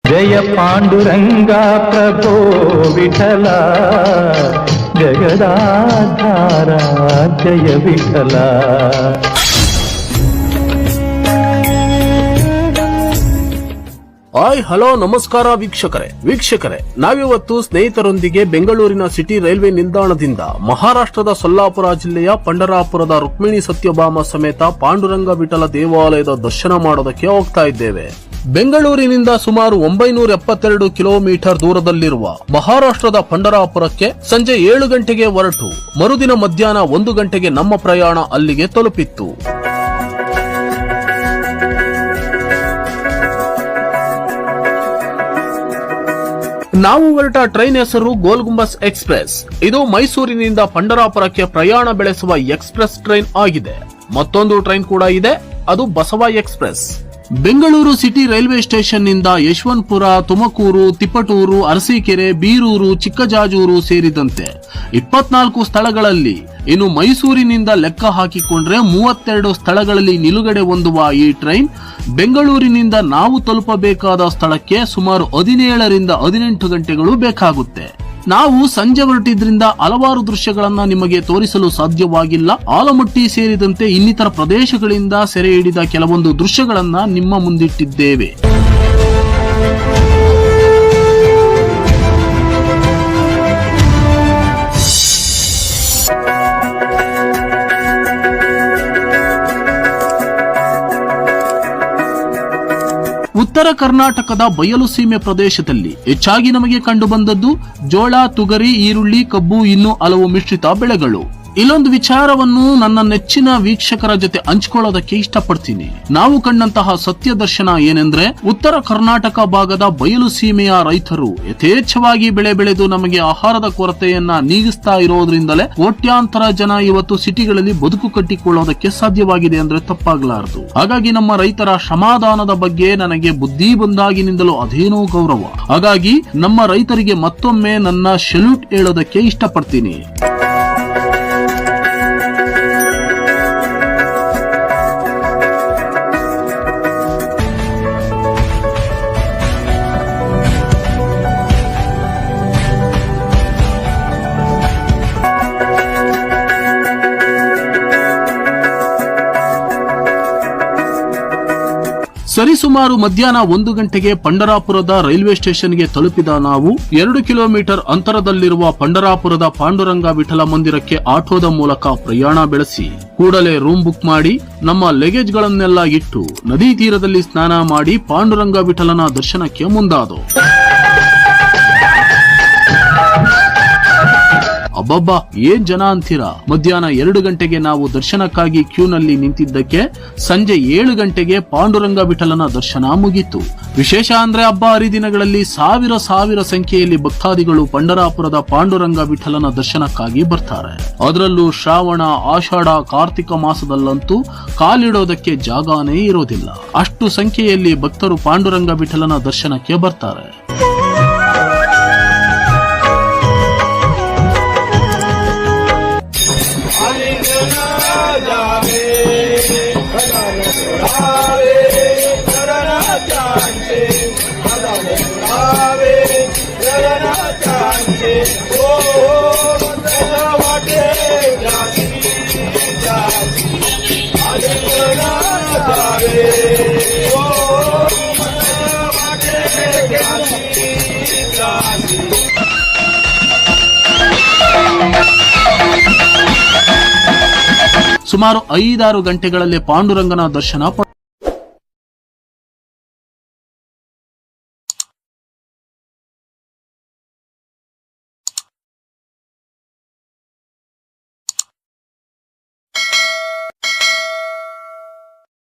जय पांडुरंग प्रभो विठल जगदाधारा जय विठल। ಹಾಯ್ ಹಲೋ ನಮಸ್ಕಾರ ವೀಕ್ಷಕರೇ ನಾವಿವತ್ತು ಸ್ನೇಹಿತರೊಂದಿಗೆ ಬೆಂಗಳೂರಿನ ಸಿಟಿ ರೈಲ್ವೆ ನಿಲ್ದಾಣದಿಂದ ಮಹಾರಾಷ್ಟ್ರದ ಸೊಲ್ಲಾಪುರ ಜಿಲ್ಲೆಯ ಪಂಢರಾಪುರದ ರುಕ್ಮಿಣಿ ಸತ್ಯಭಾಮ ಸಮೇತ ಪಾಂಡುರಂಗ ವಿಠಲ ದೇವಾಲಯದ ದರ್ಶನ ಮಾಡೋದಕ್ಕೆ ಹೋಗ್ತಾ ಇದ್ದೇವೆ। ಬೆಂಗಳೂರಿನಿಂದ ಸುಮಾರು 972 ಕಿಲೋಮೀಟರ್ ದೂರದಲ್ಲಿರುವ ಮಹಾರಾಷ್ಟ್ರದ ಪಂಢರಾಪುರಕ್ಕೆ ಸಂಜೆ 7 ಗಂಟೆಗೆ ಹೊರಟು ಮರುದಿನ ಮಧ್ಯಾಹ್ನ 1 ಗಂಟೆಗೆ ನಮ್ಮ ಪ್ರಯಾಣ ಅಲ್ಲಿಗೆ ತಲುಪಿತ್ತು। ನಾವು ಹೊರಟ ಟ್ರೈನ್ ಹೆಸರು ಗೋಲ್ ಗುಂಬಸ್ ಎಕ್ಸ್ಪ್ರೆಸ್। ಇದು ಮೈಸೂರಿನಿಂದ ಪಂಢರಾಪುರಕ್ಕೆ ಪ್ರಯಾಣ ಬೆಳೆಸುವ ಎಕ್ಸ್ಪ್ರೆಸ್ ಟ್ರೈನ್ ಆಗಿದೆ। ಮತ್ತೊಂದು ಟ್ರೈನ್ ಕೂಡ ಇದೆ, ಅದು Basava express. Bengaluru city railway station ನಿಂದ ಯಶವಂತಪುರ, ತುಮಕೂರು, ತಿಪಟೂರು, ಅರಸೀಕೆರೆ, ಬೀರೂರು, ಚಿಕ್ಕಜಾಜೂರು ಸೇರಿದಂತೆ 24 ಸ್ಥಳಗಳಲ್ಲಿ, ಇನ್ನು ಮೈಸೂರಿನಿಂದ ಲೆಕ್ಕ ಹಾಕಿಕೊಂಡ್ರೆ 32 ಸ್ಥಳಗಳಲ್ಲಿ ನಿಲುಗಡೆ ಹೊಂದುವ ಈ ಟ್ರೈನ್ ಬೆಂಗಳೂರಿನಿಂದ ನಾವು ತಲುಪಬೇಕಾದ ಸ್ಥಳಕ್ಕೆ ಸುಮಾರು 17 ರಿಂದ 18 ಗಂಟೆಗಳು ಬೇಕಾಗುತ್ತೆ। ನಾವು ಸಂಜೆ ಹೊರಟಿದ್ರಿಂದ ಹಲವಾರು ದೃಶ್ಯಗಳನ್ನ ನಿಮಗೆ ತೋರಿಸಲು ಸಾಧ್ಯವಾಗಿಲ್ಲ। ಆಲಮಟ್ಟಿ ಸೇರಿದಂತೆ ಇನ್ನಿತರ ಪ್ರದೇಶಗಳಿಂದ ಸೆರೆ ಹಿಡಿದ ಕೆಲವೊಂದು ದೃಶ್ಯಗಳನ್ನ ನಿಮ್ಮ ಮುಂದಿಟ್ಟಿದ್ದೇವೆ। ಉತ್ತರ ಕರ್ನಾಟಕದ ಬಯಲು ಸೀಮೆ ಪ್ರದೇಶದಲ್ಲಿ ಹೆಚ್ಚಾಗಿ ನಮಗೆ ಕಂಡುಬಂದದ್ದು ಜೋಳ, ತುಗರಿ, ಈರುಳ್ಳಿ, ಕಬ್ಬು, ಇನ್ನೂ ಹಲವು ಮಿಶ್ರಿತ ಬೆಳೆಗಳು। ಇಲ್ಲೊಂದು ವಿಚಾರವನ್ನು ನನ್ನ ನೆಚ್ಚಿನ ವೀಕ್ಷಕರ ಜೊತೆ ಹಂಚಿಕೊಳ್ಳೋದಕ್ಕೆ ಇಷ್ಟಪಡ್ತೀನಿ। ನಾವು ಕಂಡಂತಹ ಸತ್ಯ ದರ್ಶನ ಏನೆಂದ್ರೆ, ಉತ್ತರ ಕರ್ನಾಟಕ ಭಾಗದ ಬಯಲು ಸೀಮೆಯ ರೈತರು ಯಥೇಚ್ಛವಾಗಿ ಬೆಳೆ ಬೆಳೆದು ನಮಗೆ ಆಹಾರದ ಕೊರತೆಯನ್ನ ನೀಗಿಸ್ತಾ ಇರೋದ್ರಿಂದಲೇ ಕೋಟ್ಯಾಂತರ ಜನ ಇವತ್ತು ಸಿಟಿಗಳಲ್ಲಿ ಬದುಕು ಕಟ್ಟಿಕೊಳ್ಳೋದಕ್ಕೆ ಸಾಧ್ಯವಾಗಿದೆ ಅಂದ್ರೆ ತಪ್ಪಾಗಲಾರದು। ಹಾಗಾಗಿ ನಮ್ಮ ರೈತರ ಶ್ರಮಾದಾನದ ಬಗ್ಗೆ ನನಗೆ ಬುದ್ಧಿ ಬಂದಾಗಿನಿಂದಲೂ ಅದೇನೋ ಗೌರವ। ಹಾಗಾಗಿ ನಮ್ಮ ರೈತರಿಗೆ ಮತ್ತೊಮ್ಮೆ ನನ್ನ ಸೆಲ್ಯೂಟ್ ಹೇಳೋದಕ್ಕೆ ಇಷ್ಟಪಡ್ತೀನಿ। ಸರಿಸುಮಾರು ಮಧ್ಯಾಹ್ನ 1 ಗಂಟೆಗೆ ಪಂಢರಾಪುರದ ರೈಲ್ವೆ ಸ್ಟೇಷನ್ಗೆ ತಲುಪಿದ ನಾವು 2 ಕಿಲೋಮೀಟರ್ ಅಂತರದಲ್ಲಿರುವ ಪಂಢರಾಪುರದ ಪಾಂಡುರಂಗ ವಿಠಲ ಮಂದಿರಕ್ಕೆ ಆಟೋದ ಮೂಲಕ ಪ್ರಯಾಣ ಬೆಳೆಸಿ ಕೂಡಲೇ ರೂಮ್ ಬುಕ್ ಮಾಡಿ ನಮ್ಮ ಲಗೇಜ್ಗಳನ್ನೆಲ್ಲ ಇಟ್ಟು ನದಿ ತೀರದಲ್ಲಿ ಸ್ನಾನ ಮಾಡಿ ಪಾಂಡುರಂಗ ವಿಠಲನ ದರ್ಶನಕ್ಕೆ ಮುಂದಾದವು। ಅಬ್ಬಬ್ಬಾ, ಏನ್ ಜನ ಅಂತೀರಾ! ಮಧ್ಯಾಹ್ನ 2 ಗಂಟೆಗೆ ನಾವು ದರ್ಶನಕ್ಕಾಗಿ ಕ್ಯೂನಲ್ಲಿ ನಿಂತಿದ್ದಕ್ಕೆ ಸಂಜೆ 7 ಗಂಟೆಗೆ ಪಾಂಡುರಂಗ ವಿಠಲನ ದರ್ಶನ ಮುಗೀತು। ವಿಶೇಷ ಅಂದ್ರೆ ಹಬ್ಬ ಹರಿದಿನಗಳಲ್ಲಿ ಸಾವಿರ ಸಂಖ್ಯೆಯಲ್ಲಿ ಭಕ್ತಾದಿಗಳು ಪಂಢರಾಪುರದ ಪಾಂಡುರಂಗ ವಿಠಲನ ದರ್ಶನಕ್ಕಾಗಿ ಬರ್ತಾರೆ। ಅದರಲ್ಲೂ ಶ್ರಾವಣ, ಆಷಾಢ, ಕಾರ್ತಿಕ ಮಾಸದಲ್ಲಂತೂ ಕಾಲಿಡೋದಕ್ಕೆ ಜಾಗನೇ ಇರೋದಿಲ್ಲ, ಅಷ್ಟು ಸಂಖ್ಯೆಯಲ್ಲಿ ಭಕ್ತರು ಪಾಂಡುರಂಗ ವಿಠಲನ ದರ್ಶನಕ್ಕೆ ಬರ್ತಾರೆ। ಸುಮಾರು 5-6 ಗಂಟೆಗಳಲ್ಲಿ ಪಾಂಡುರಂಗನ ದರ್ಶನ